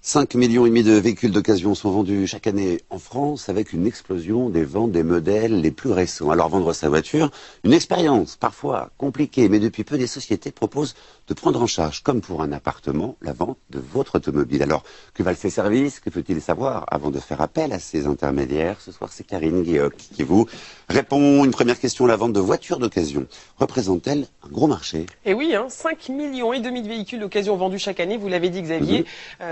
5,5 millions de véhicules d'occasion sont vendus chaque année en France avec une explosion des ventes des modèles les plus récents. Alors vendre sa voiture, une expérience parfois compliquée, mais depuis peu des sociétés proposent de prendre en charge, comme pour un appartement, la vente de votre automobile. Alors que valent ces services? Que faut-il savoir avant de faire appel à ces intermédiaires? Ce soir c'est Karine Guéoc qui vous répond. Une première question, la vente de voitures d'occasion représente-t-elle un gros marché? Et oui, 5,5 millions de véhicules d'occasion vendus chaque année, vous l'avez dit Xavier,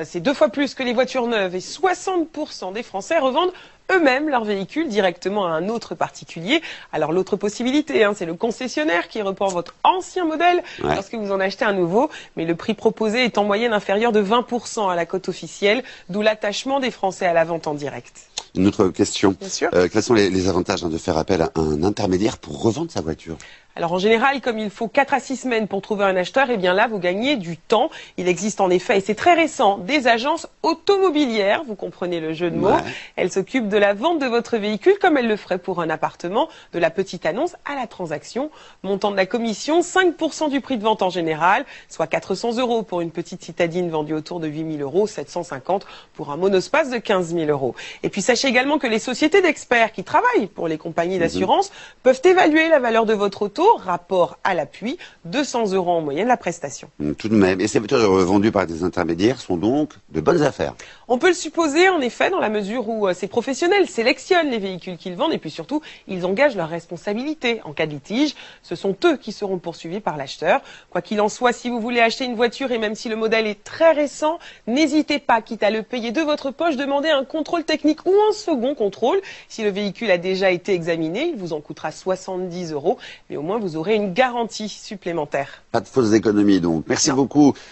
c'est 2 fois plus que les voitures neuves et 60% des Français revendent eux-mêmes leurs véhicules directement à un autre particulier. Alors l'autre possibilité, c'est le concessionnaire qui reprend votre ancien modèle lorsque vous en achetez un nouveau, mais le prix proposé est en moyenne inférieur de 20% à la cote officielle, d'où l'attachement des Français à la vente en direct. Une autre question. Bien sûr. Quels sont les avantages de faire appel à un intermédiaire pour revendre sa voiture? Alors en général, comme il faut 4 à 6 semaines pour trouver un acheteur, et bien là, vous gagnez du temps. Il existe en effet, et c'est très récent, des agences automobilières, vous comprenez le jeu de mots. Elles s'occupent de la vente de votre véhicule comme elles le feraient pour un appartement, de la petite annonce à la transaction. Montant de la commission, 5% du prix de vente en général, soit 400 € pour une petite citadine vendue autour de 8 000 €, 750 pour un monospace de 15 000 €. Et puis sachez également que les sociétés d'experts qui travaillent pour les compagnies d'assurance peuvent évaluer la valeur de votre auto, rapport à l'appui, 200 € en moyenne la prestation. Tout de même. Et ces voitures vendues par des intermédiaires sont donc de bonnes affaires? On peut le supposer en effet dans la mesure où ces professionnels sélectionnent les véhicules qu'ils vendent et puis surtout ils engagent leur responsabilité en cas de litige. Ce sont eux qui seront poursuivis par l'acheteur. Quoi qu'il en soit, si vous voulez acheter une voiture et même si le modèle est très récent, n'hésitez pas, quitte à le payer de votre poche, demandez un contrôle technique ou un second contrôle. Si le véhicule a déjà été examiné, il vous en coûtera 70 €, mais au moins vous aurez une garantie supplémentaire. Pas de fausses économies donc. Merci beaucoup.